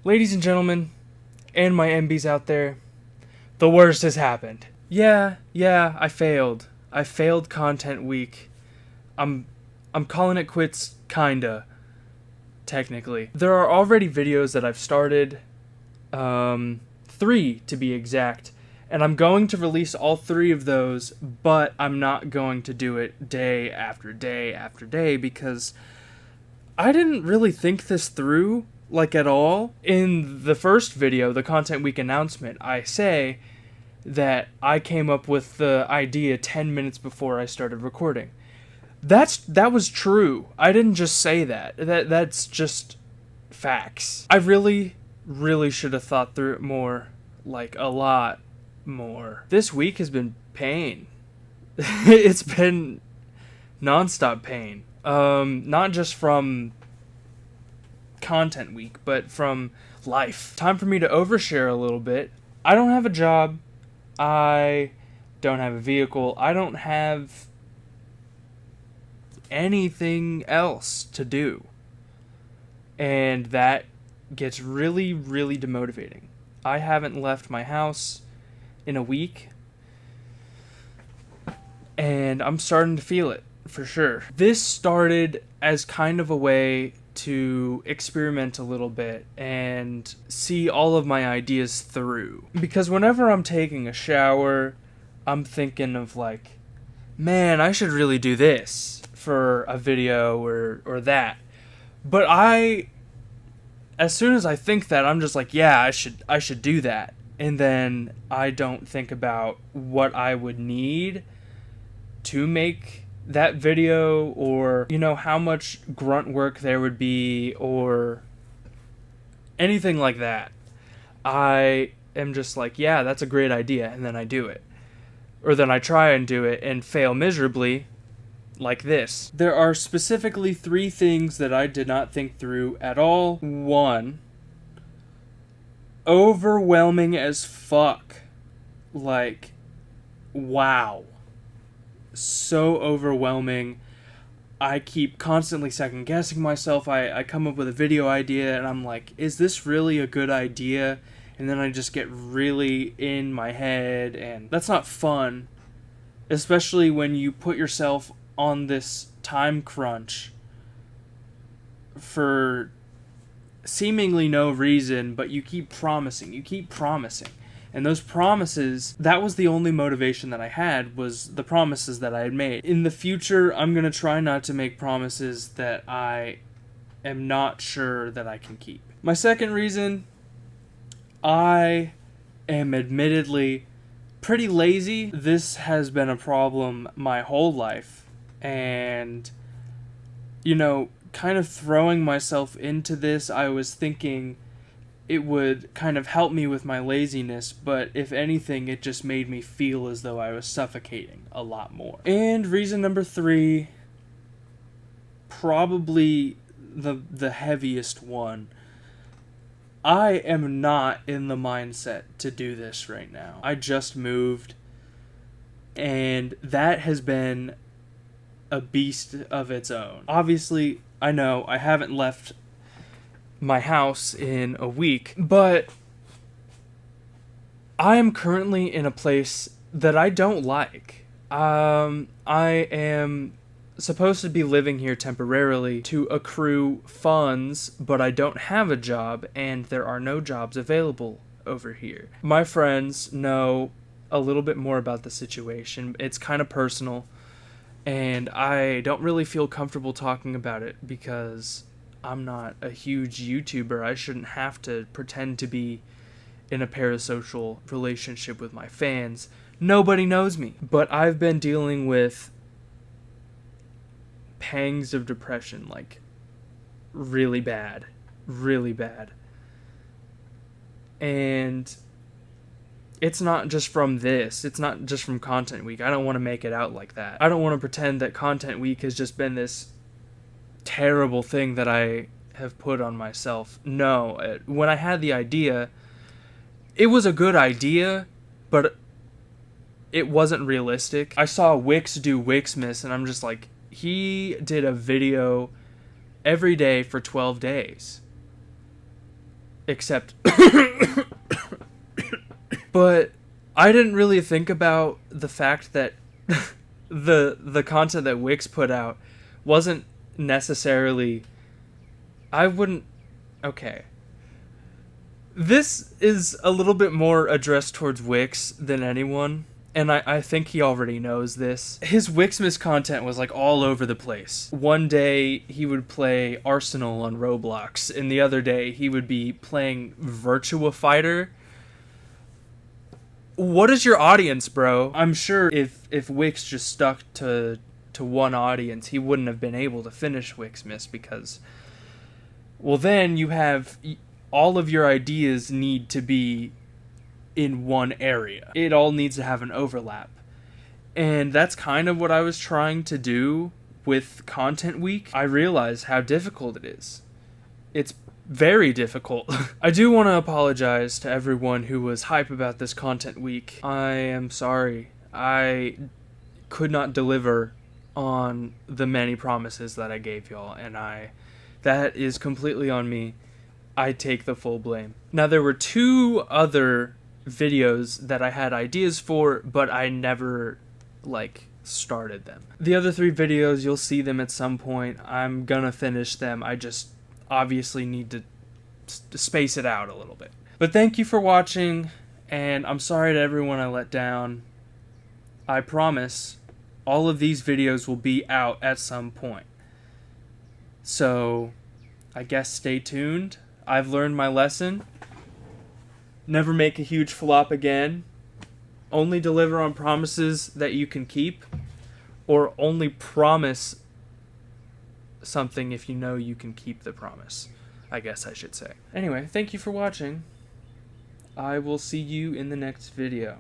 Ladies and gentlemen, and my MBs out there, the worst has happened. Yeah, I failed. I failed content week. I'm calling it quits, kinda, technically. There are already videos that I've started, 3 to be exact, and I'm going to release all 3 of those, but I'm not going to do it day after day after day because I didn't really think this through, like, at all. In the first video, the Content Week announcement, I say that I came up with the idea 10 minutes before I started recording. That was true. I didn't just say that. That's just facts. I really should have thought through it more, like a lot more. This week has been pain. It's been nonstop pain. Not just from content week, but from life. Time for me to overshare a little bit. I don't have a job. I don't have a vehicle. I don't have anything else to do. And that gets really demotivating. I haven't left my house in a week, and I'm starting to feel it, for sure. This started as kind of a way to experiment a little bit and see all of my ideas through. Because whenever I'm taking a shower, I'm thinking of like, man, I should really do this for a video or that. But as soon as I think that, I'm just like, yeah, I should do that. And then I don't think about what I would need to make that video, or, you know, how much grunt work there would be, or anything like that. I am just like, yeah, that's a great idea, and then I do it. Or then I try and do it and fail miserably, like this. There are specifically 3 things that I did not think through at all. 1, overwhelming as fuck. Like, wow. So overwhelming. I keep constantly second guessing myself. I come up with a video idea and I'm like, is this really a good idea? And then I just get really in my head, and that's not fun. Especially when you put yourself on this time crunch for seemingly no reason, but you keep promising. And those promises, that was the only motivation that I had, was the promises that I had made. In the future, I'm going to try not to make promises that I am not sure that I can keep. My second reason, I am admittedly pretty lazy. This has been a problem my whole life. And, you know, kind of throwing myself into this, I was thinking it would kind of help me with my laziness, but if anything, it just made me feel as though I was suffocating a lot more. And reason number 3, probably the heaviest one, I am not in the mindset to do this right now. I just moved, and that has been a beast of its own. Obviously, I know I haven't left my house in a week, but I am currently in a place that I don't like. I am supposed to be living here temporarily to accrue funds, but I don't have a job, and there are no jobs available over here. My friends know a little bit more about the situation. It's kind of personal, and I don't really feel comfortable talking about it because I'm not a huge YouTuber. I shouldn't have to pretend to be in a parasocial relationship with my fans. Nobody knows me. But I've been dealing with pangs of depression, like, really bad. And it's not just from this. It's not just from Content Week. I don't want to make it out like that. I don't want to pretend that Content Week has just been this terrible thing that I have put on myself. No, when I had the idea, it was a good idea, but it wasn't realistic. I saw Wix do Wixmas, and I'm just like, he did a video every day for 12 days. except but I didn't really think about the fact that the content that Wix put out wasn't necessarily, I wouldn't, okay. This is a little bit more addressed towards Wix than anyone, and I think he already knows this. His Wixmas content was like all over the place. One day he would play Arsenal on Roblox, and the other day he would be playing Virtua Fighter. What is your audience, bro? I'm sure if Wix just stuck to one audience, he wouldn't have been able to finish Wixmas because, well, then you have all of your ideas need to be in one area. It all needs to have an overlap. And that's kind of what I was trying to do with Content Week. I realize how difficult it is. It's very difficult. I do want to apologize to everyone who was hype about this Content Week. I am sorry. I could not deliver on the many promises that I gave y'all, and that is completely on me. I take the full blame. Now, there were 2 other videos that I had ideas for, but I never, started them. The other 3 videos, you'll see them at some point. I'm gonna finish them. I just obviously need to space it out a little bit. But thank you for watching, and I'm sorry to everyone I let down. I promise all of these videos will be out at some point. So, I guess stay tuned. I've learned my lesson. Never make a huge flop again. Only deliver on promises that you can keep, or only promise something if you know you can keep the promise, I guess I should say. Anyway, thank you for watching. I will see you in the next video.